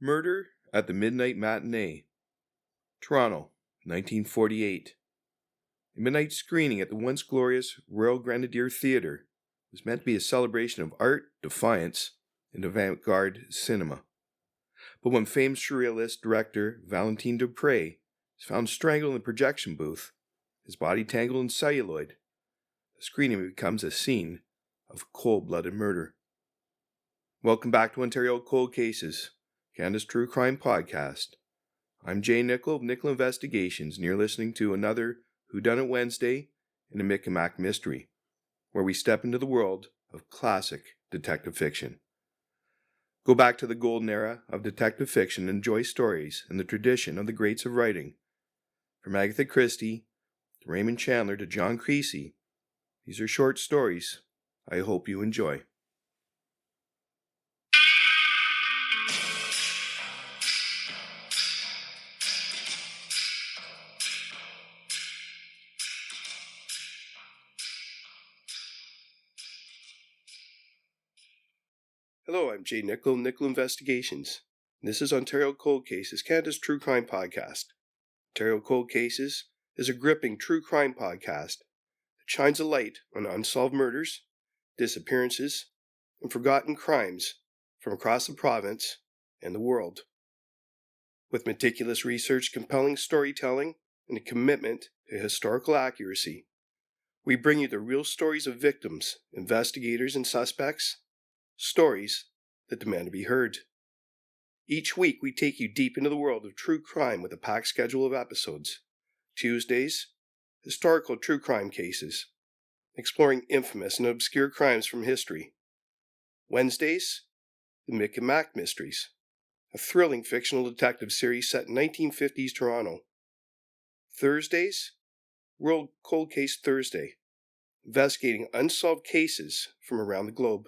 Murder at the Midnight Matinee, Toronto, 1948. A midnight screening at the once glorious Royal Grenadier Theatre was meant to be a celebration of art, defiance, and avant-garde cinema. But when famed surrealist director Valentin Duprés is found strangled in the projection booth, his body tangled in celluloid, the screening becomes a scene of cold-blooded murder. Welcome back to Ontario Cold Cases, Canada's True Crime Podcast. I'm Jay Nickel of Nickel Investigations, and you're listening to another Whodunit Wednesday in a Mick and Mack mystery, where we step into the world of classic detective fiction. Go back to the golden era of detective fiction and enjoy stories in the tradition of the greats of writing. From Agatha Christie to Raymond Chandler to John Creasey, these are short stories I hope you enjoy. Hello, I'm Jay Nickel of Nickel Investigations, and this is Ontario Cold Cases, Canada's True Crime Podcast. Ontario Cold Cases is a gripping true crime podcast that shines a light on unsolved murders, disappearances, and forgotten crimes from across the province and the world. With meticulous research, compelling storytelling, and a commitment to historical accuracy, we bring you the real stories of victims, investigators, and suspects. Stories that demand to be heard. Each week we take you deep into the world of true crime with a packed schedule of episodes. Tuesdays, historical true crime cases, exploring infamous and obscure crimes from history. Wednesdays, the Mick and Mack mysteries, a thrilling fictional detective series set in 1950s Toronto. Thursdays, World Cold Case Thursday, investigating unsolved cases from around the globe.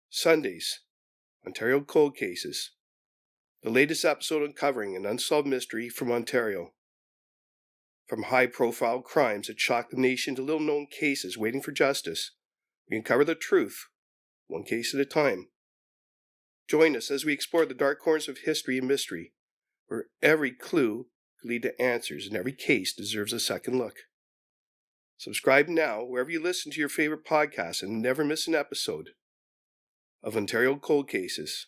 Sundays, Ontario Cold Cases, the latest episode uncovering an unsolved mystery from Ontario. From high-profile crimes that shock the nation to little-known cases waiting for justice, we uncover the truth, one case at a time. Join us as we explore the dark corners of history and mystery, where every clue could lead to answers and every case deserves a second look. Subscribe now wherever you listen to your favorite podcasts and never miss an episode of Ontario Cold Cases,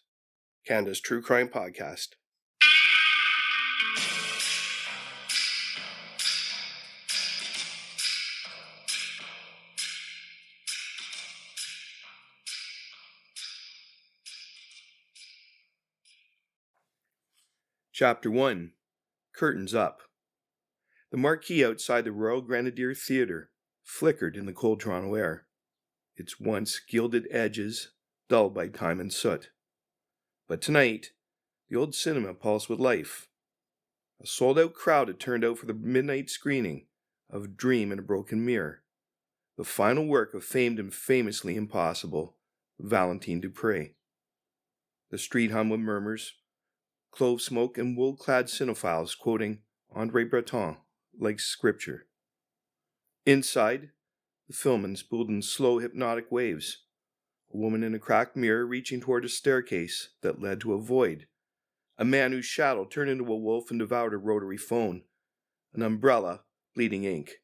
Canada's True Crime Podcast. Chapter 1. Curtains Up. The marquee outside the Royal Grenadier Theatre flickered in the cold Toronto air, its once gilded edges dulled by time and soot. But tonight, the old cinema pulsed with life. A sold-out crowd had turned out for the midnight screening of Dream in a Broken Mirror, the final work of famed and famously impossible Valentin Duprés. The street hummed with murmurs, clove smoke, and wool-clad cinephiles quoting André Breton like scripture. Inside, the film unspooled in slow, hypnotic waves. A woman in a cracked mirror reaching toward a staircase that led to a void. A man whose shadow turned into a wolf and devoured a rotary phone. An umbrella, bleeding ink.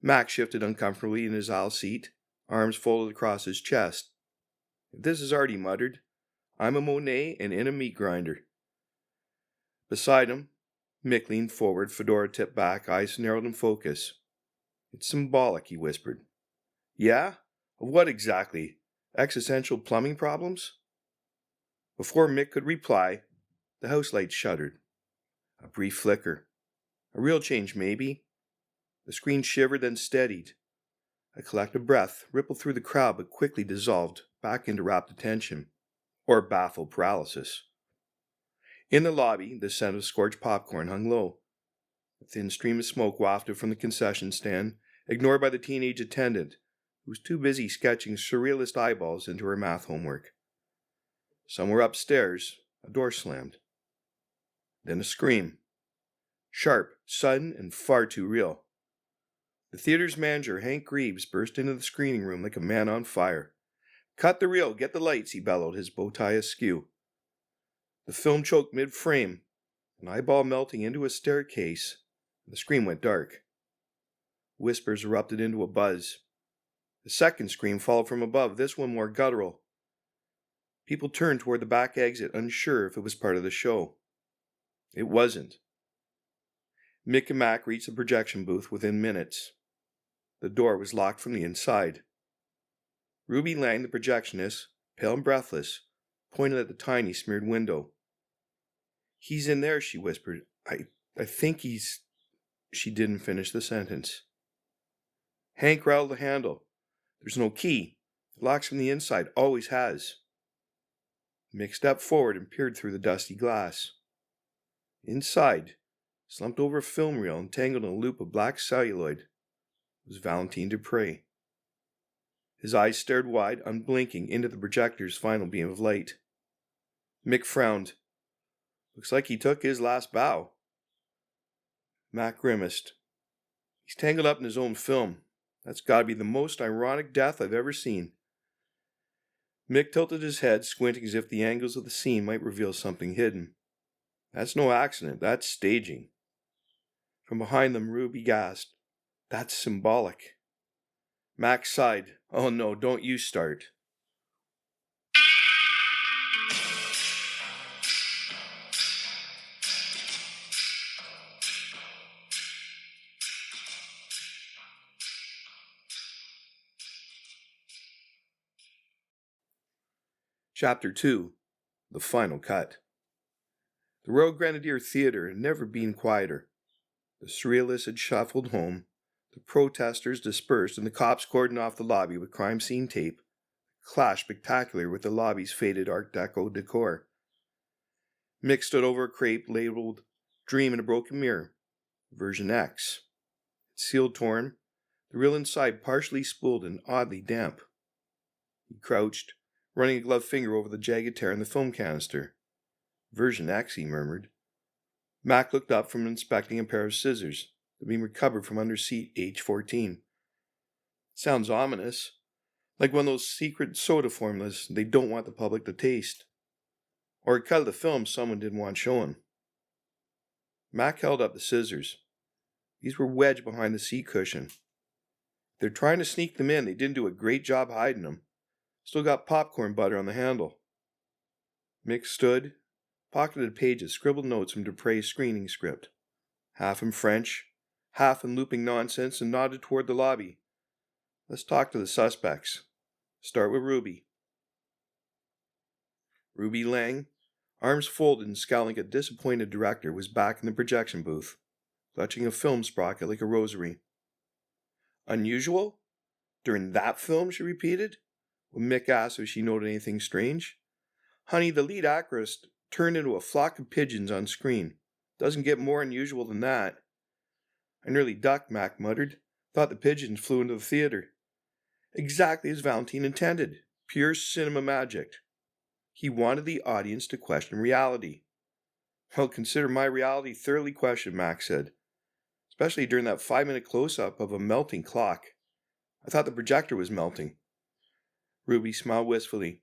Mack shifted uncomfortably in his aisle seat, arms folded across his chest. "If this is art," he muttered, "I'm a Monet and in a meat grinder." Beside him, Mick leaned forward, fedora tipped back, eyes narrowed in focus. "It's symbolic," he whispered. "Yeah? Of what exactly? Existential plumbing problems?" Before Mick could reply, the house lights shuddered. A brief flicker. A real change, maybe. The screen shivered, then steadied. A collective breath rippled through the crowd but quickly dissolved back into rapt attention, or baffled paralysis. In the lobby, the scent of scorched popcorn hung low. A thin stream of smoke wafted from the concession stand, ignored by the teenage attendant, who was too busy sketching surrealist eyeballs into her math homework. Somewhere upstairs, a door slammed. Then a scream. Sharp, sudden, and far too real. The theater's manager, Hank Greaves, burst into the screening room like a man on fire. "Cut the reel, get the lights," he bellowed, his bow tie askew. The film choked mid-frame, an eyeball melting into a staircase, and the screen went dark. Whispers erupted into a buzz. The second scream followed from above, this one more guttural. People turned toward the back exit, unsure if it was part of the show. It wasn't. Mick and Mack reached the projection booth within minutes. The door was locked from the inside. Ruby Lang, the projectionist, pale and breathless, pointed at the tiny smeared window. "He's in there," she whispered. I think he's... She didn't finish the sentence. Hank rattled the handle. "There's no key. It locks from the inside, always has." Mick stepped forward and peered through the dusty glass. Inside, slumped over a film reel and tangled in a loop of black celluloid, was Valentin Duprés. His eyes stared wide, unblinking, into the projector's final beam of light. Mick frowned. "Looks like he took his last bow." Mack grimaced. "He's tangled up in his own film. That's got to be the most ironic death I've ever seen." Mick tilted his head, squinting as if the angles of the scene might reveal something hidden. "That's no accident, that's staging." From behind them, Ruby gasped. "That's symbolic." Mack sighed. "Oh no, don't you start." Chapter 2. The Final Cut. The Royal Grenadier Theatre had never been quieter. The surrealists had shuffled home, the protesters dispersed, and the cops cordoned off the lobby with crime scene tape, clashed spectacular with the lobby's faded Art Deco decor. Mick stood over a crepe labeled "Dream in a Broken Mirror, version X." Its seal torn, the reel inside partially spooled and oddly damp. He crouched, running a gloved finger over the jagged tear in the film canister. "Version X," he murmured. Mack looked up from inspecting a pair of scissors that had been recovered from under seat H14. "Sounds ominous. Like one of those secret soda formulas they don't want the public to taste. Or a cut of the film someone didn't want showing." Mack held up the scissors. These were wedged behind the seat cushion. If they're trying to sneak them in, they didn't do a great job hiding them. Still got popcorn butter on the handle. Mick stood, pocketed a page of scribbled notes from Duprés' screening script, half in French, half in looping nonsense, and nodded toward the lobby. "Let's talk to the suspects. Start with Ruby." Ruby Lang, arms folded and scowling at a disappointed director, was back in the projection booth, clutching a film sprocket like a rosary. "Unusual? During that film?" she repeated, when Mick asked if she noted anything strange. "Honey, the lead actress turned into a flock of pigeons on screen. Doesn't get more unusual than that." "I nearly ducked," Mack muttered. "Thought the pigeons flew into the theater." Exactly as Valentin intended. Pure cinema magic. He wanted the audience to question reality. "Well, consider my reality thoroughly questioned," Mack said. "Especially during that 5-minute close-up of a melting clock. I thought the projector was melting." Ruby smiled wistfully.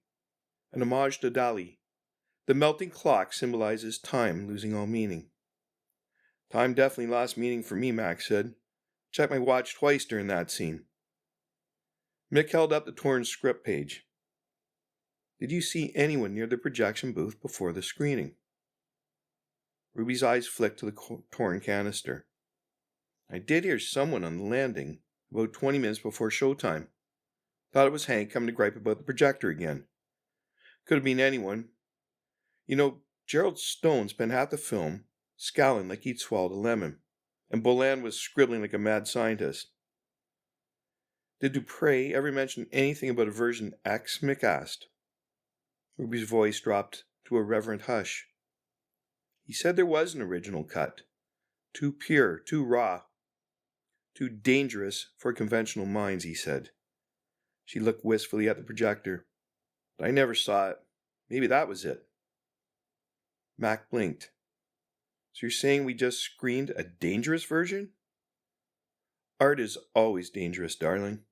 "An homage to Dali. The melting clock symbolizes time losing all meaning." "Time definitely lost meaning for me," Mack said. "Checked my watch twice during that scene." Mick held up the torn script page. "Did you see anyone near the projection booth before the screening?" Ruby's eyes flicked to the torn canister. "I did hear someone on the landing about 20 minutes before showtime. Thought it was Hank coming to gripe about the projector again. Could have been anyone. You know, Gerald Stone spent half the film scowling like he'd swallowed a lemon, and Boland was scribbling like a mad scientist." "Did Duprés ever mention anything about a version X?" Mick asked. Ruby's voice dropped to a reverent hush. "He said there was an original cut. Too pure, too raw. Too dangerous for conventional minds," he said. She looked wistfully at the projector. "But I never saw it. Maybe that was it." Mack blinked. "So you're saying we just screened a dangerous version?" "Art is always dangerous, darling."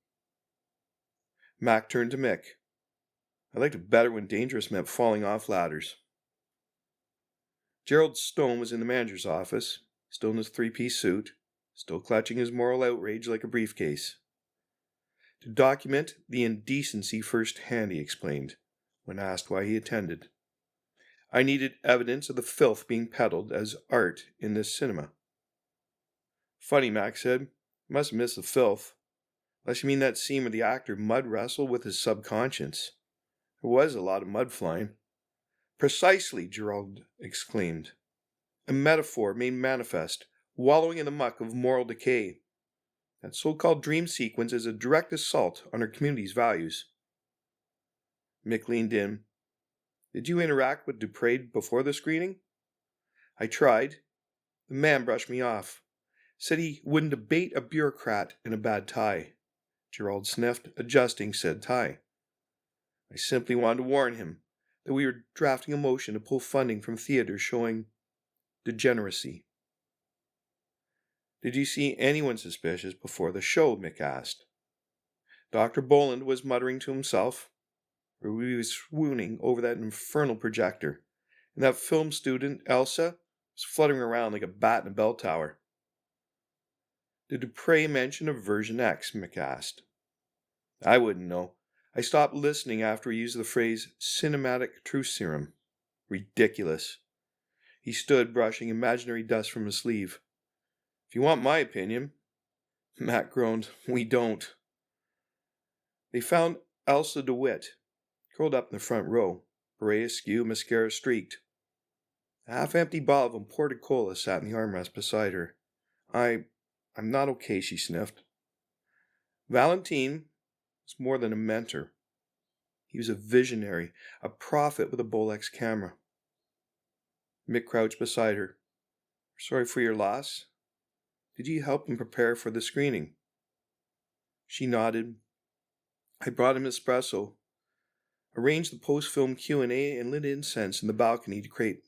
Mack turned to Mick. "I liked it better when dangerous meant falling off ladders." Gerald Stone was in the manager's office, still in his three-piece suit, still clutching his moral outrage like a briefcase. To document the indecency firsthand, he explained, when asked why he attended. I needed evidence of the filth being peddled as art in this cinema. Funny, Mack said. Must have missed the filth. Unless you mean that scene where the actor mud wrestled with his subconscious. There was a lot of mud flying. Precisely, Gerald exclaimed. A metaphor made manifest, wallowing in the muck of moral decay. That so-called dream sequence is a direct assault on our community's values. Mick leaned in. Did you interact with Duprés before the screening? I tried. The man brushed me off. Said he wouldn't debate a bureaucrat in a bad tie. Gerald sniffed, adjusting said tie. I simply wanted to warn him that we were drafting a motion to pull funding from theaters showing degeneracy. Did you see anyone suspicious before the show? Mick asked. Dr. Boland was muttering to himself. Ruby was swooning over that infernal projector, and that film student, Elsa, was fluttering around like a bat in a bell tower. Did Duprés mention a version X? Mick asked. I wouldn't know. I stopped listening after he used the phrase cinematic truth serum. Ridiculous. He stood, brushing imaginary dust from his sleeve. If you want my opinion, Matt groaned, we don't. They found Elsa DeWitt, curled up in the front row, beret askew, mascara streaked. A half-empty bottle of imported cola sat in the armrest beside her. I'm not okay, she sniffed. Valentin was more than a mentor. He was a visionary, a prophet with a Bolex camera. Mick crouched beside her. Sorry for your loss. Did you help him prepare for the screening? She nodded. I brought him espresso, arranged the post-film Q&A, and lit incense in the balcony to create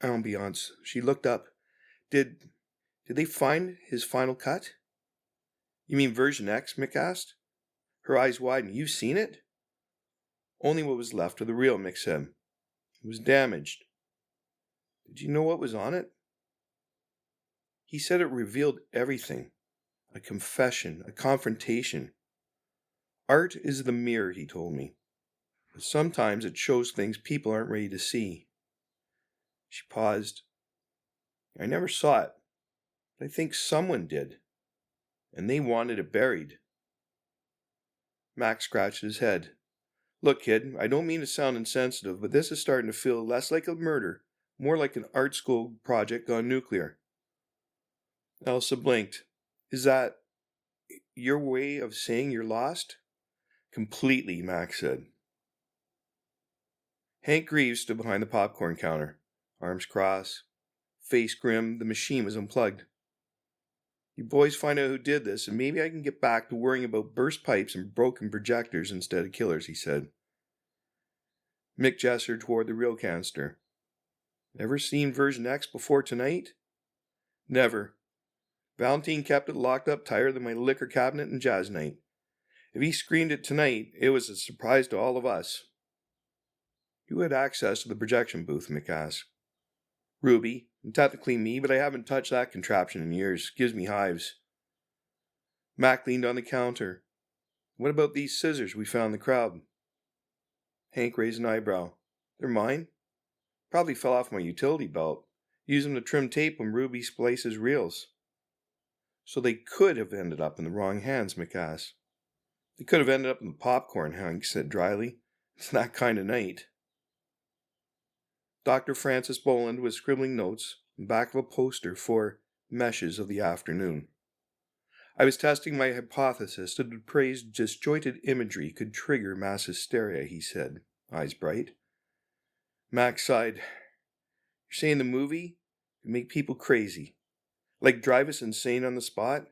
ambiance. She looked up. Did they find his final cut? You mean version X? Mick asked. Her eyes widened. You've seen it? Only what was left of the reel, Mick said. It was damaged. Did you know what was on it? He said it revealed everything. A confession, a confrontation. Art is the mirror, he told me. But sometimes it shows things people aren't ready to see. She paused. I never saw it, but I think someone did. And they wanted it buried. Mack scratched his head. Look, kid, I don't mean to sound insensitive, but this is starting to feel less like a murder, more like an art school project gone nuclear. Elsa blinked. Is that your way of saying you're lost? Completely, Mack said. Hank Greaves stood behind the popcorn counter, arms crossed, face grim. The machine was unplugged. You boys find out who did this, and maybe I can get back to worrying about burst pipes and broken projectors instead of killers, he said. Mick gestured toward the reel canister. Ever seen version X before tonight? Never. Valentin kept it locked up tighter than my liquor cabinet and jazz night. If he screened it tonight, it was a surprise to all of us. Who had access to the projection booth? Mick asked. Ruby, and technically me, but I haven't touched that contraption in years. Gives me hives. Mack leaned on the counter. What about these scissors we found in the crowd? Hank raised an eyebrow. They're mine? Probably fell off my utility belt. Use them to trim tape when Ruby splices reels. So they could have ended up in the wrong hands, Mick asked. They could have ended up in the popcorn, Hank said dryly. It's that kind of night. Dr. Francis Boland was scribbling notes on the back of a poster for Meshes of the Afternoon. I was testing my hypothesis that Duprés's disjointed imagery could trigger mass hysteria, he said, eyes bright. Mack sighed. You're saying the movie could make people crazy? Like drive us insane on the spot?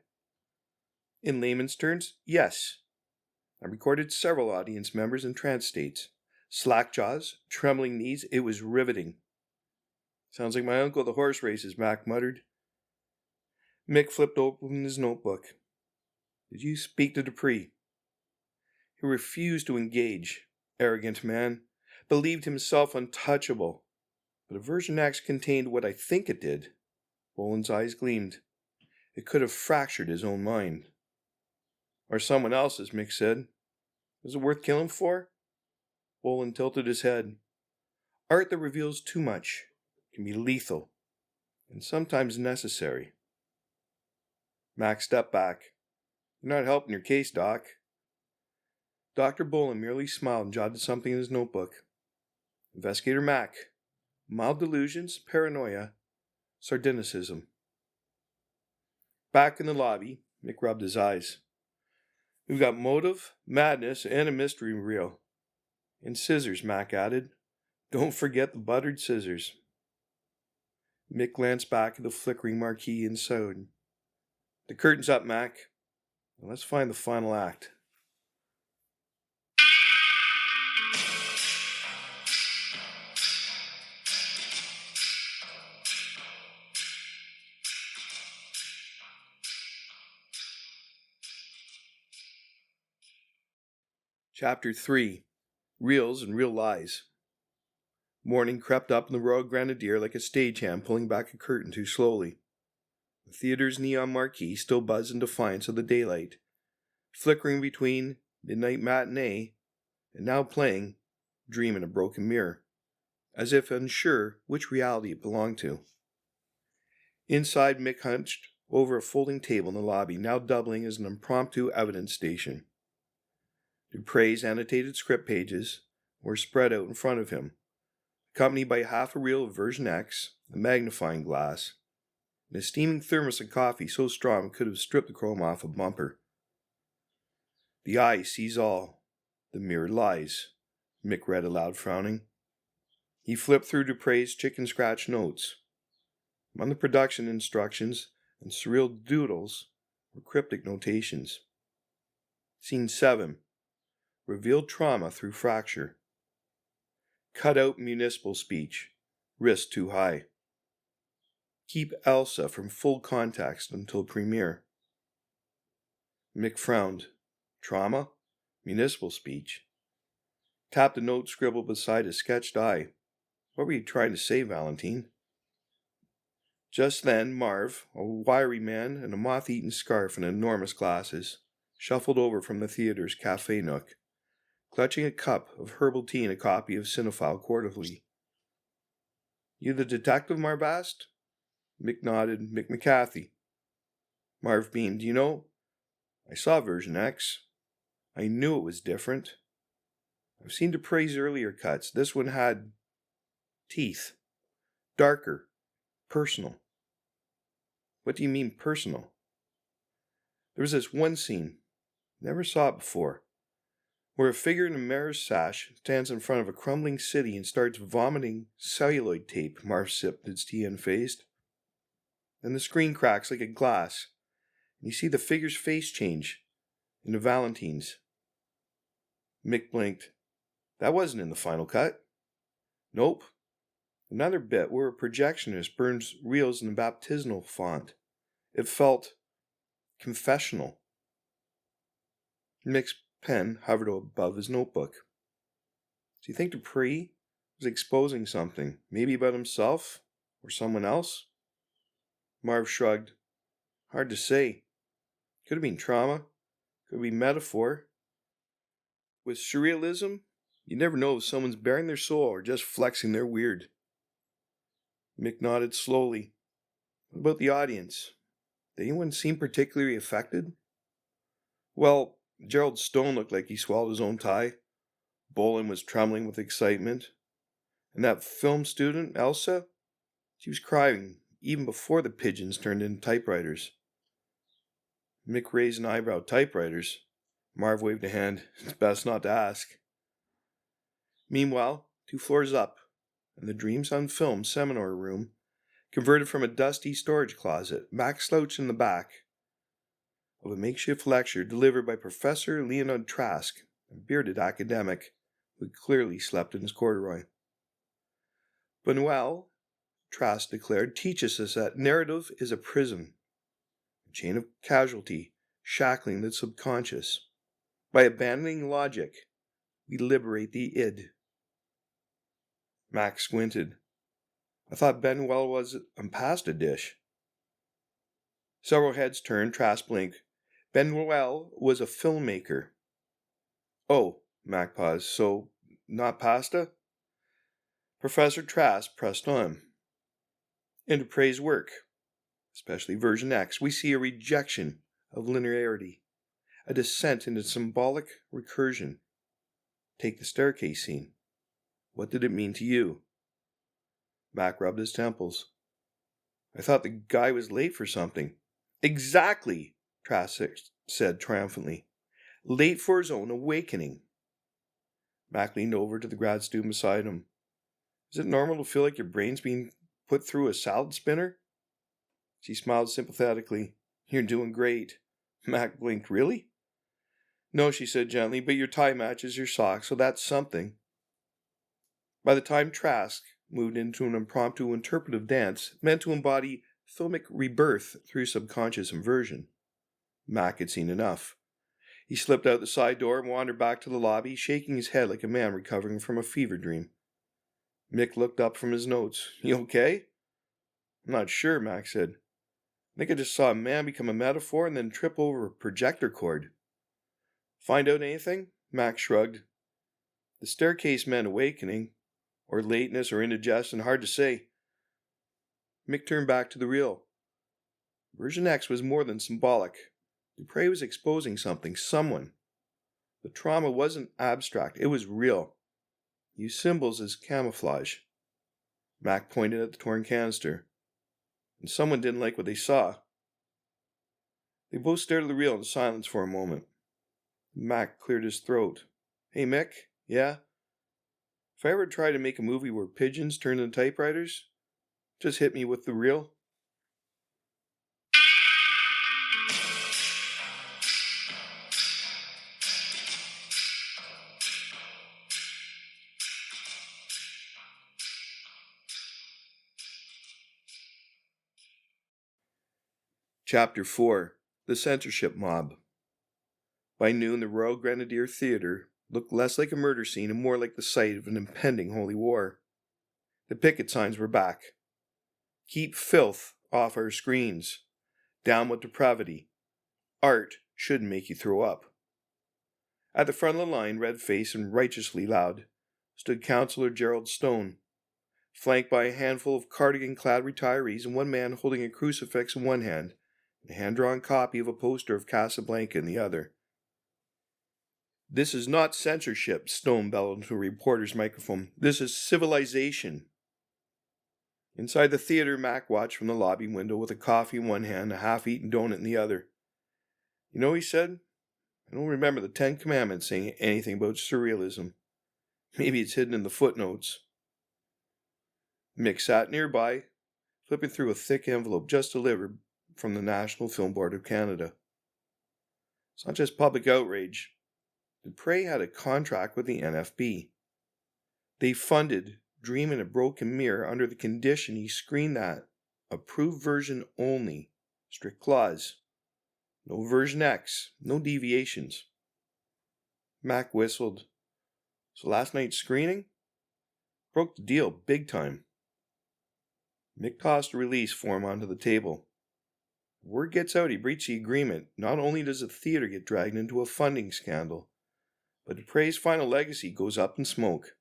In layman's terms, yes. I recorded several audience members in trance states. Slack jaws, trembling knees, it was riveting. Sounds like my uncle at the horse races, Mack muttered. Mick flipped open his notebook. Did you speak to Duprés? He refused to engage. Arrogant man. Believed himself untouchable. But if version X contained what I think it did, Boland's eyes gleamed. It could have fractured his own mind. Or someone else's, Mick said. Is it worth killing for? Boland tilted his head. Art that reveals too much can be lethal, and sometimes necessary. Mack stepped back. You're not helping your case, Doc. Dr. Boland merely smiled and jotted something in his notebook. Investigator Mack. Mild delusions, paranoia, sardinicism. Back in the lobby, Mick rubbed his eyes. We've got motive, madness, and a mystery reel. And scissors, Mack added. Don't forget the buttered scissors. Mick glanced back at the flickering marquee and sewed. The curtain's up, Mack. Now let's find the final act. Chapter 3. Reals and Real Lies. Morning crept up in the Royal Grenadier like a stagehand pulling back a curtain too slowly. The theatre's neon marquee still buzzed in defiance of the daylight, flickering between midnight matinee and now playing Dream in a Broken Mirror, as if unsure which reality it belonged to. Inside, Mick hunched over a folding table in the lobby, now doubling as an impromptu evidence station. Duprés' annotated script pages were spread out in front of him, accompanied by half a reel of version X, a magnifying glass, and a steaming thermos of coffee so strong it could have stripped the chrome off a bumper. The eye sees all. The mirror lies, Mick read aloud, frowning. He flipped through Duprés' chicken scratch notes. Among the production instructions and surreal doodles were cryptic notations. Scene 7. Revealed trauma through fracture. Cut out municipal speech. Risk too high. Keep Elsa from full context until premiere. Mick frowned. Trauma? Municipal speech? Tapped the note scribbled beside his sketched eye. What were you trying to say, Valentin? Just then, Marv, a wiry man in a moth-eaten scarf and enormous glasses, shuffled over from the theatre's cafe nook, clutching a cup of herbal tea and a copy of Cinephile Quarterly. You the detective, Marv asked? Mick nodded. McCathie. Marv beamed. You know, I saw version X. I knew it was different. I've seen Duprés' earlier cuts. This one had teeth. Darker. Personal. What do you mean personal? There was this one scene, never saw it before, where a figure in a mayor's sash stands in front of a crumbling city and starts vomiting celluloid tape. Marv sipped his tea unfazed. Then the screen cracks like a glass, and you see the figure's face change into Valentin's. Mick blinked. That wasn't in the final cut. Nope. Another bit where a projectionist burns reels in the baptismal font. It felt confessional. Mick's pen hovered above his notebook. Do you think Duprés was exposing something, maybe about himself or someone else? Marv shrugged. Hard to say. Could have been trauma. Could be metaphor. With surrealism, you never know if someone's bearing their soul or just flexing their weird. Mick nodded slowly. What about the audience? Did anyone seem particularly affected? Well, Gerald Stone looked like he swallowed his own tie. Boland was trembling with excitement. And that film student, Elsa, she was crying even before the pigeons turned into typewriters. Mick raised an eyebrow. Typewriters? Marv waved a hand. It's best not to ask. Meanwhile, 2 floors up, in the Dreams on Film seminar room, converted from a dusty storage closet, Mack slouched in the back of a makeshift lecture delivered by Professor Leonard Trask, a bearded academic who had clearly slept in his corduroy. Buñuel, Trask declared, teaches us that narrative is a prison, a chain of casualty shackling the subconscious. By abandoning logic, we liberate the id. Mack squinted. I thought Benwell was a pasta dish. Several heads turned. Trask blinked. Benwell was a filmmaker. Oh, Mack paused. So, not pasta? Professor Trask pressed on. In Duprés' work, especially version X, we see a rejection of linearity, a descent into symbolic recursion. Take the staircase scene. What did it mean to you? Mack rubbed his temples. I thought the guy was late for something. Exactly, Trask said triumphantly. Late for his own awakening. Mack leaned over to the grad student beside him. Is it normal to feel like your brain's being put through a salad spinner? She smiled sympathetically. You're doing great. Mack blinked. Really? No, she said gently, but your tie matches your socks, so that's something. By the time Trask moved into an impromptu interpretive dance meant to embody filmic rebirth through subconscious inversion, Mack had seen enough. He slipped out the side door and wandered back to the lobby, shaking his head like a man recovering from a fever dream. Mick looked up from his notes. You okay? I'm not sure, Mack said. I think I just saw a man become a metaphor and then trip over a projector cord. Find out anything? Mack shrugged. The staircase meant awakening, or lateness, or indigestion, hard to say. Mick turned back to the reel. Version X was more than symbolic. Duprés was exposing something, someone. The trauma wasn't abstract, it was real. Used symbols as camouflage. Mack pointed at the torn canister. And someone didn't like what they saw. They both stared at the reel in silence for a moment. Mack cleared his throat. Hey, Mick, yeah? If I ever try to make a movie where pigeons turn into typewriters, just hit me with the reel. Chapter 4. The Censorship Mob. By noon, the Royal Grenadier Theatre looked less like a murder scene and more like the site of an impending holy war. The picket signs were back. Keep filth off our screens. Down with depravity. Art shouldn't make you throw up. At the front of the line, red-faced and righteously loud, stood Councillor Gerald Stone, flanked by a handful of cardigan-clad retirees and one man holding a crucifix in one hand and a hand-drawn copy of a poster of Casablanca in the other. This is not censorship, Stone bellowed into a reporter's microphone. This is civilization. Inside the theater, Mack watched from the lobby window with a coffee in one hand, a half-eaten donut in the other. You know, he said, I don't remember the 10 Commandments saying anything about surrealism. Maybe it's hidden in the footnotes. Mick sat nearby, flipping through a thick envelope just delivered from the National Film Board of Canada. It's not just public outrage. Duprés had a contract with the NFB. They funded Dream in a Broken Mirror under the condition he screen that approved version only, strict clause. No version X, no deviations. Mack whistled. So last night's screening? Broke the deal big time. Mick tossed a release form onto the table. If word gets out he breached the agreement, not only does the theater get dragged into a funding scandal, but Duprés' final legacy goes up in smoke.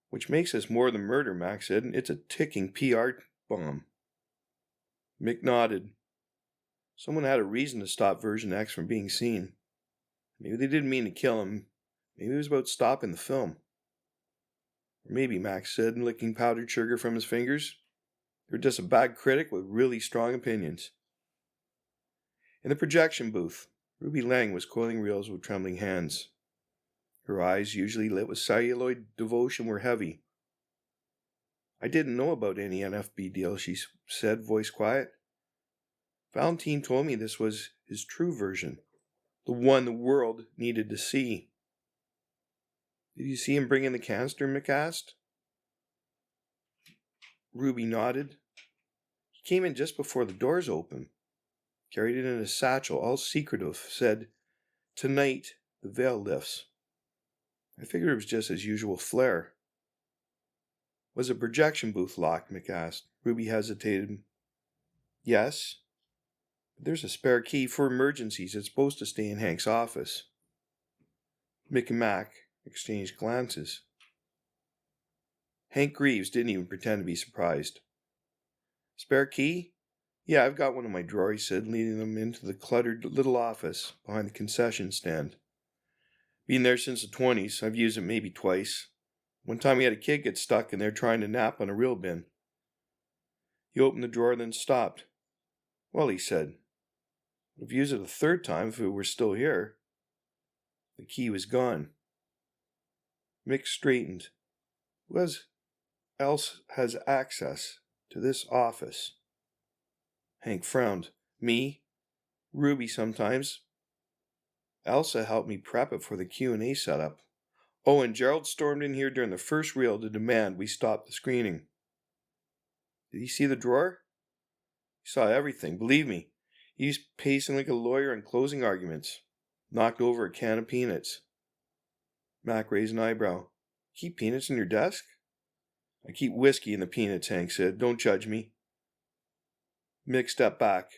Which makes this more than murder, Mack said. It's a ticking PR bomb. Mick nodded. Someone had a reason to stop version X from being seen. Maybe they didn't mean to kill him. Maybe it was about stopping the film. Or maybe, Mack said, licking powdered sugar from his fingers, they're just a bad critic with really strong opinions. In the projection booth, Ruby Lang was coiling reels with trembling hands. Her eyes, usually lit with celluloid devotion, were heavy. I didn't know about any NFB deal, she said, voice quiet. Valentin told me this was his true version, the one the world needed to see. Did you see him bring in the canister, Mick asked? Ruby nodded. He came in just before the doors opened, carried it in a satchel, all secretive, said, Tonight the veil lifts. I figured it was just his usual flair. Was a projection booth locked? Mick asked. Ruby hesitated. Yes. But there's a spare key for emergencies. It's supposed to stay in Hank's office. Mick and Mack exchanged glances. Hank Greaves didn't even pretend to be surprised. Spare key? Yeah, I've got one in my drawer, he said, leading them into the cluttered little office behind the concession stand. Been there since the 20s. I've used it maybe twice. One time we had a kid get stuck in there trying to nap on a reel bin. He opened the drawer, then stopped. Well, he said, I've used it a third time if it were still here. The key was gone. Mick straightened. Who else has access to this office? Hank frowned. Me? Ruby sometimes. Elsa helped me prep it for the Q&A setup. Oh, and Gerald stormed in here during the first reel to demand we stop the screening. Did he see the drawer? He saw everything, believe me. He's pacing like a lawyer in closing arguments. Knocked over a can of peanuts. Mack raised an eyebrow. Keep peanuts in your desk? I keep whiskey in the peanuts, Hank said. Don't judge me. Mick stepped back.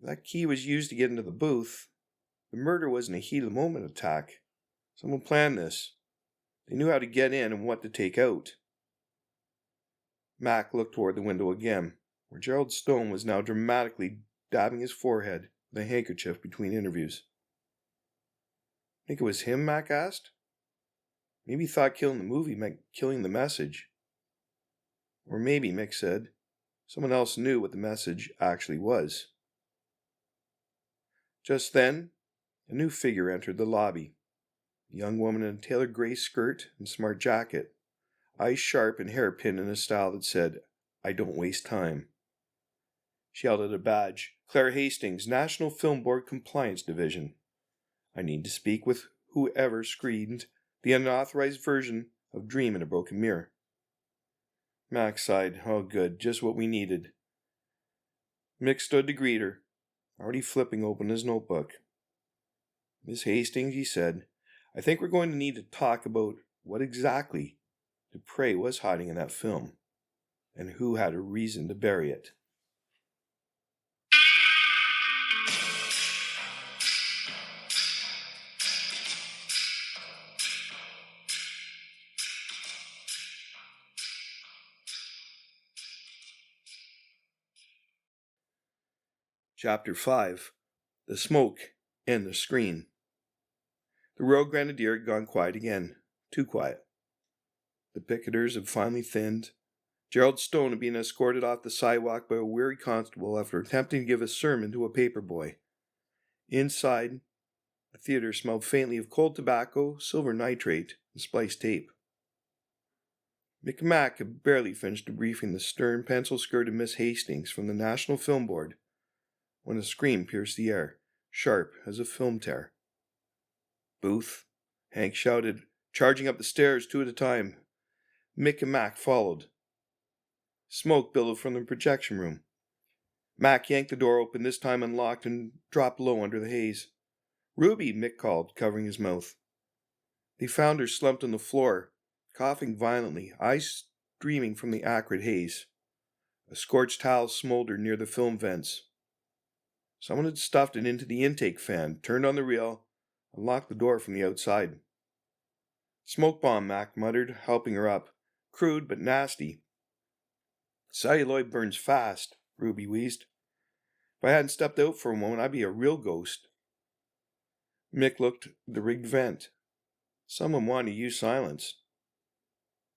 That key was used to get into the booth. The murder wasn't a heat-of-the-moment attack. Someone planned this. They knew how to get in and what to take out. Mack looked toward the window again, where Gerald Stone was now dramatically dabbing his forehead with a handkerchief between interviews. Think it was him? Mack asked. Maybe he thought killing the movie meant killing the message. Or maybe, Mick said, someone else knew what the message actually was. Just then, a new figure entered the lobby. A young woman in a tailored gray skirt and smart jacket, eyes sharp and hair pinned in a style that said, I don't waste time. She held out a badge. Claire Hastings, National Film Board Compliance Division. I need to speak with whoever screened the unauthorized version of Dream in a Broken Mirror. Mack sighed. Oh, good, just what we needed. Mick stood to greet her, already flipping open his notebook. Miss Hastings, he said, I think we're going to need to talk about what exactly Duprés was hiding in that film, and who had a reason to bury it. Chapter 5. The Smoke and the Screen. The Royal Grenadier had gone quiet again. Too quiet. The picketers had finally thinned. Gerald Stone had been escorted off the sidewalk by a weary constable after attempting to give a sermon to a paper boy. Inside, the theater smelled faintly of cold tobacco, silver nitrate, and spliced tape. Mick and Mack had barely finished debriefing the stern, pencil-skirted Miss Hastings from the National Film Board when a scream pierced the air, sharp as a film tear. Booth, Hank shouted, charging up the stairs 2 at a time. Mick and Mack followed. Smoke billowed from the projection room. Mack yanked the door open, this time unlocked, and dropped low under the haze. Ruby, Mick called, covering his mouth. They found her slumped on the floor, coughing violently, eyes streaming from the acrid haze. A scorched towel smoldered near the film vents. Someone had stuffed it into the intake fan, turned on the reel, and locked the door from the outside. Smoke bomb, Mack muttered, helping her up. Crude, but nasty. Celluloid burns fast, Ruby wheezed. If I hadn't stepped out for a moment, I'd be a real ghost. Mick looked at the rigged vent. Someone wanted to use silence.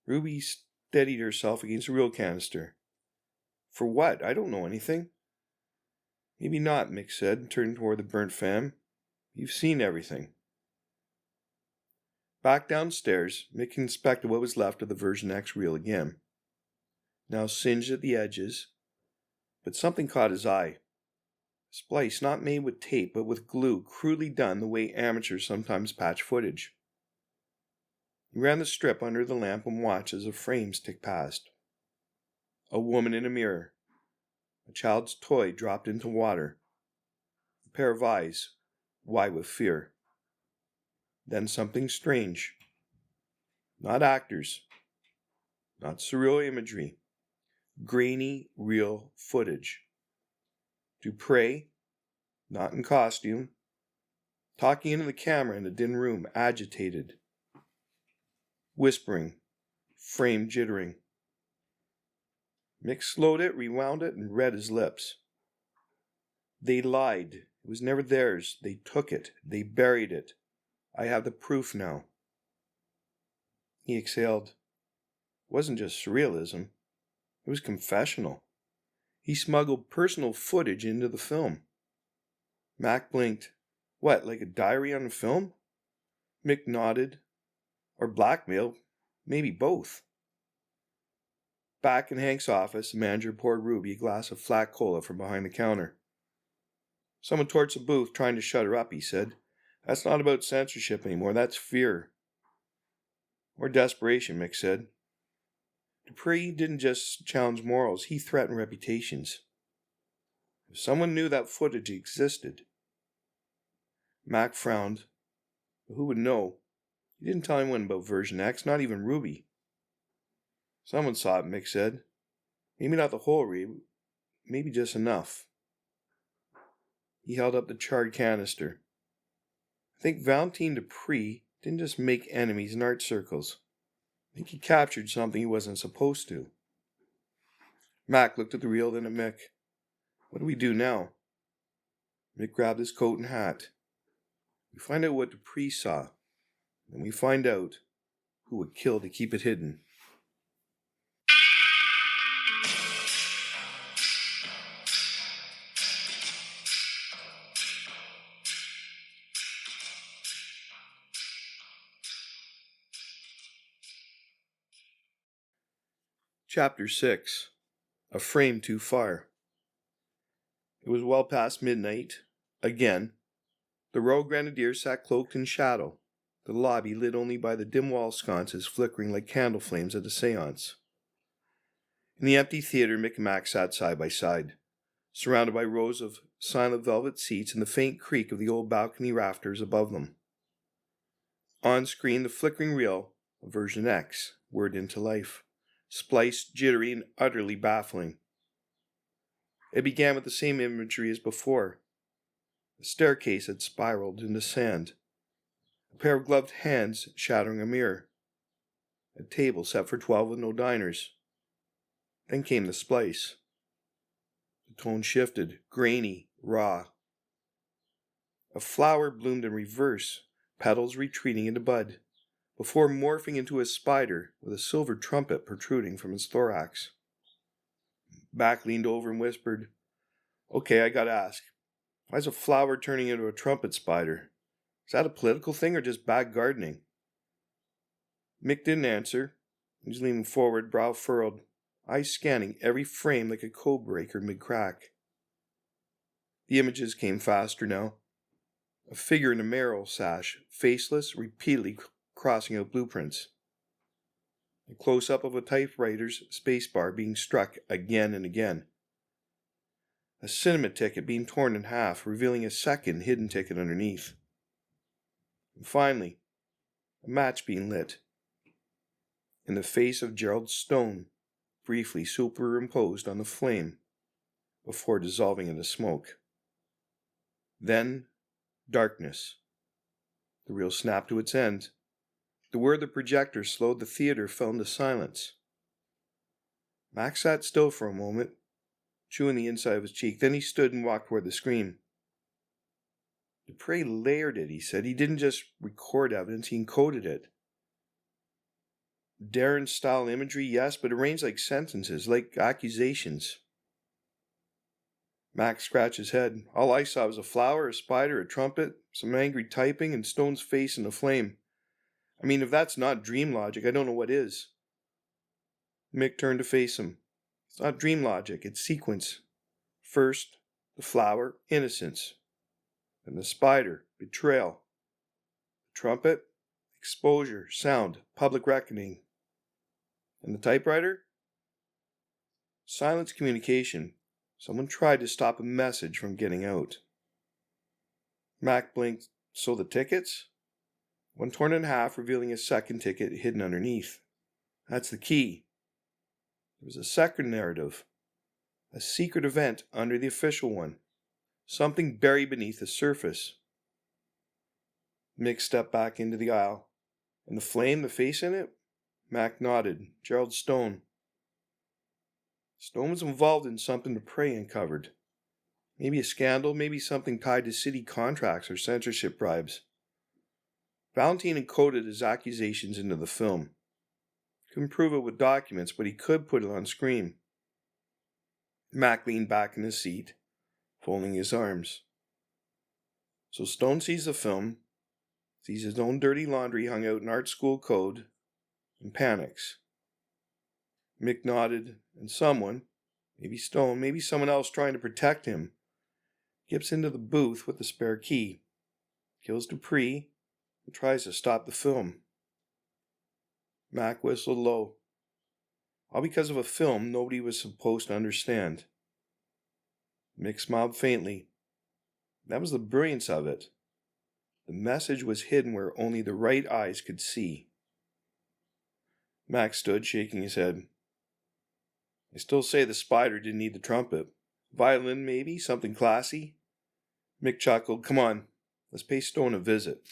Ruby steadied herself against the reel canister. For what? I don't know anything. Maybe not, Mick said, turning toward the burnt fan. You've seen everything. Back downstairs, Mick inspected what was left of the version X reel again. Now singed at the edges, but something caught his eye. A splice not made with tape, but with glue, crudely done the way amateurs sometimes patch footage. He ran the strip under the lamp and watched as the frames ticked past. A woman in a mirror. A child's toy dropped into water. A pair of eyes, wide with fear. Then something strange. Not actors. not surreal imagery. Grainy, real footage. Duprés, not in costume, talking into the camera in a dim room, agitated, whispering, frame jittering. Mick slowed it, rewound it, and read his lips. They lied. It was never theirs. They took it. They buried it. I have the proof now. He exhaled. It wasn't just surrealism. It was confessional. He smuggled personal footage into the film. Mack blinked. What, like a diary on a film? Mick nodded. Or blackmail. Maybe both. Back in Hank's office, the manager poured Ruby a glass of flat cola from behind the counter. Someone torched the booth, trying to shut her up, he said. That's not about censorship anymore, that's fear. Or desperation, Mick said. Duprés didn't just challenge morals, he threatened reputations. If someone knew that footage existed. Mack frowned. But who would know? He didn't tell anyone about version X, not even Ruby. Someone saw it, Mick said. Maybe not the whole read, maybe just enough. He held up the charred canister. I think Valentin Duprés didn't just make enemies in art circles. I think he captured something he wasn't supposed to. Mack looked at the reel, then at Mick. What do we do now? Mick grabbed his coat and hat. We find out what Duprés saw. Then we find out who would kill to keep it hidden. Chapter 6. A Frame Too Far. It was well past midnight. Again. The Royal Grenadier sat cloaked in shadow, the lobby lit only by the dim wall sconces flickering like candle flames at a seance. In the empty theatre, Mick and Mack sat side by side, surrounded by rows of silent velvet seats and the faint creak of the old balcony rafters above them. On screen, the flickering reel of version X whirred into life. Spliced, jittery, and utterly baffling. It began with the same imagery as before. A staircase had spiraled into sand. A pair of gloved hands shattering a mirror. A table set for 12 with no diners. Then came the splice. The tone shifted, grainy, raw. A flower bloomed in reverse, petals retreating into bud, before morphing into a spider with a silver trumpet protruding from its thorax. Mack leaned over and whispered, Okay, I gotta ask, why is a flower turning into a trumpet spider? Is that a political thing or just bad gardening? Mick didn't answer. He was leaning forward, brow furrowed, eyes scanning every frame like a code breaker mid-crack. The images came faster now. A figure in a mayoral sash, faceless, repeatedly crossing out blueprints. A close-up of a typewriter's spacebar being struck again and again. A cinema ticket being torn in half, revealing a second hidden ticket underneath. And finally, a match being lit. And the face of Gerald Stone briefly superimposed on the flame before dissolving into smoke. Then, darkness. The reel snapped to its end. The whir of the projector slowed the theater fell into silence. Mack sat still for a moment, chewing the inside of his cheek. Then he stood and walked toward the screen. Duprés layered it, he said. He didn't just record evidence, he encoded it. Darren-style imagery, yes, but arranged like sentences, like accusations. Mack scratched his head. All I saw was a flower, a spider, a trumpet, some angry typing, and Stone's face in a flame. I mean, if that's not dream logic, I don't know what is. Mick turned to face him. It's not dream logic, it's sequence. First, the flower, innocence. Then the spider, betrayal. The trumpet, exposure, sound, public reckoning. And the typewriter? Silence communication. Someone tried to stop a message from getting out. Mack blinked. So the tickets? One torn in half, revealing a second ticket hidden underneath. That's the key. There was a second narrative, a secret event under the official one, something buried beneath the surface. Mick stepped back into the aisle. And the flame, the face in it? Mack nodded. Gerald Stone. Stone was involved in something Duprés uncovered. Maybe a scandal, maybe something tied to city contracts or censorship bribes. Valentin encoded his accusations into the film. Couldn't prove it with documents, but he could put it on screen. Mack leaned back in his seat, folding his arms. So Stone sees the film, sees his own dirty laundry hung out in art school code, and panics. Mick nodded, and someone, maybe Stone, maybe someone else trying to protect him, gets into the booth with the spare key, kills Duprés, and tries to stop the film. Mack whistled low. All because of a film nobody was supposed to understand. Mick smiled faintly. That was the brilliance of it. The message was hidden where only the right eyes could see. Mack stood, shaking his head. I still say the spider didn't need the trumpet. Violin, maybe? Something classy? Mick chuckled. Come on, let's pay Stone a visit.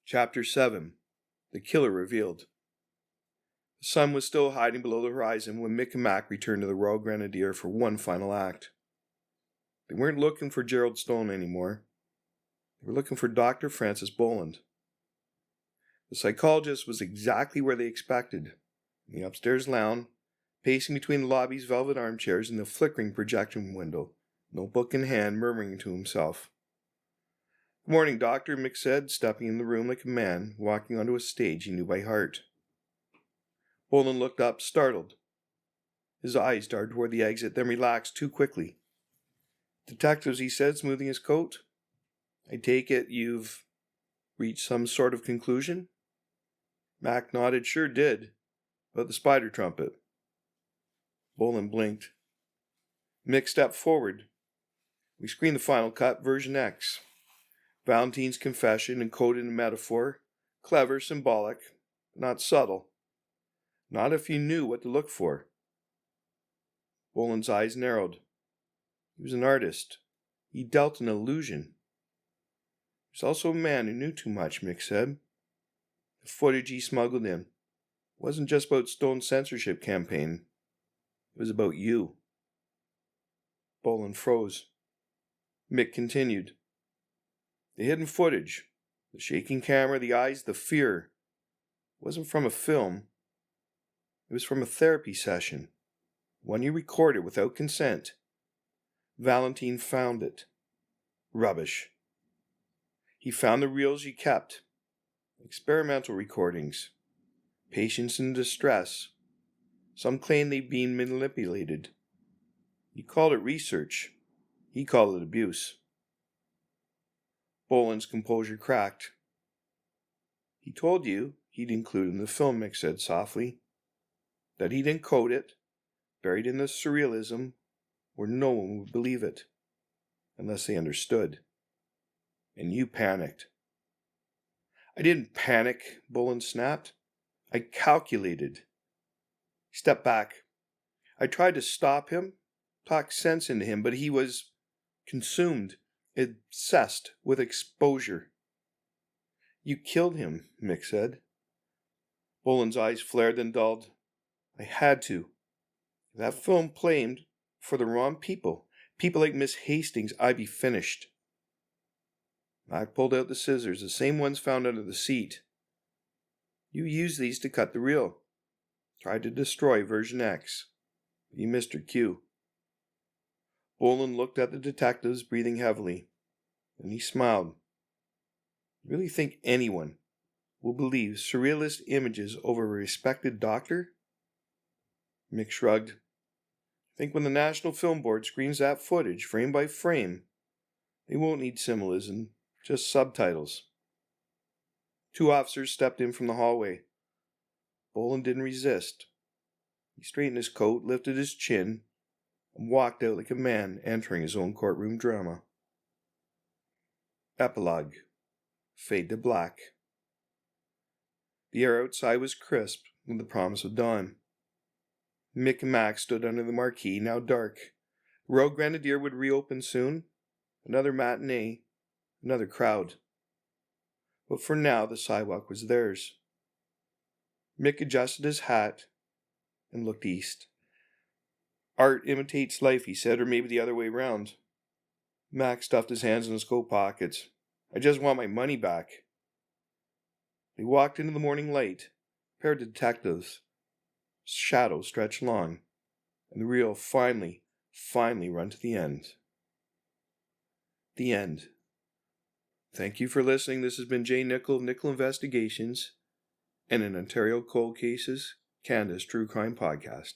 Chapter 7. The Killer Revealed. The sun was still hiding below the horizon when Mick and Mack returned to the Royal Grenadier for one final act. They weren't looking for Gerald Stone anymore. They were looking for Dr. Francis Boland. The psychologist was exactly where they expected, in the upstairs lounge, pacing between the lobby's velvet armchairs and the flickering projection window, notebook in hand, murmuring to himself. Good morning, Doctor, Mick said, stepping in the room like a man walking onto a stage he knew by heart. Boland looked up, startled. His eyes darted toward the exit, then relaxed too quickly. Detectives, he said, smoothing his coat. I take it you've reached some sort of conclusion? Mack nodded. Sure did. About the spider trumpet. Boland blinked. Mick stepped forward. We screened the final cut, version X. Valentin's confession encoded in metaphor, clever, symbolic, not subtle. Not if you knew what to look for. Boland's eyes narrowed. He was an artist. He dealt in illusion. He was also a man who knew too much, Mick said. The footage he smuggled in wasn't just about Stone's censorship campaign. It was about you. Boland froze. Mick continued. The hidden footage, the shaking camera, the eyes, the fear, wasn't from a film. It was from a therapy session, one you recorded without consent. Valentin found it. Rubbish. He found the reels you kept, experimental recordings, patients in distress. Some claim they've been manipulated. You called it research. He called it abuse. Boland's composure cracked. He told you he'd include in the film, Mick said softly. That he'd encode it, buried in the surrealism, where no one would believe it, unless they understood. And you panicked. I didn't panic, Boland snapped. I calculated. He stepped back. I tried to stop him, talk sense into him, but he was consumed, obsessed with exposure. You killed him, Mick said. Boland's eyes flared, then dulled. I had to. If that film played for the wrong people like Miss Hastings, I'd be finished. Mack pulled out the scissors, the same ones found under the seat. You used these to cut the reel. Tried to destroy version X. But you missed your cue. Boland looked at the detectives, breathing heavily. Then he smiled. You really think anyone will believe surrealist images over a respected doctor? Mick shrugged. I think when the National Film Board screens that footage, frame by frame, they won't need symbolism, just subtitles. Two officers stepped in from the hallway. Boland didn't resist. He straightened his coat, lifted his chin, and walked out like a man entering his own courtroom drama. Epilogue. Fade to black. The air outside was crisp with the promise of dawn. Mick and Mack stood under the marquee, now dark. The Royal Grenadier would reopen soon. Another matinee, another crowd. But for now, the sidewalk was theirs. Mick adjusted his hat and looked east. Art imitates life, he said, or maybe the other way round. Mack stuffed his hands in his coat pockets. I just want my money back. They walked into the morning light, a pair of detectives. Shadows stretched long, and the reel finally run to the end. The end. Thank you for listening. This has been Jay Nickel of Nickel Investigations and an Ontario Cold Cases, Canada's True Crime Podcast.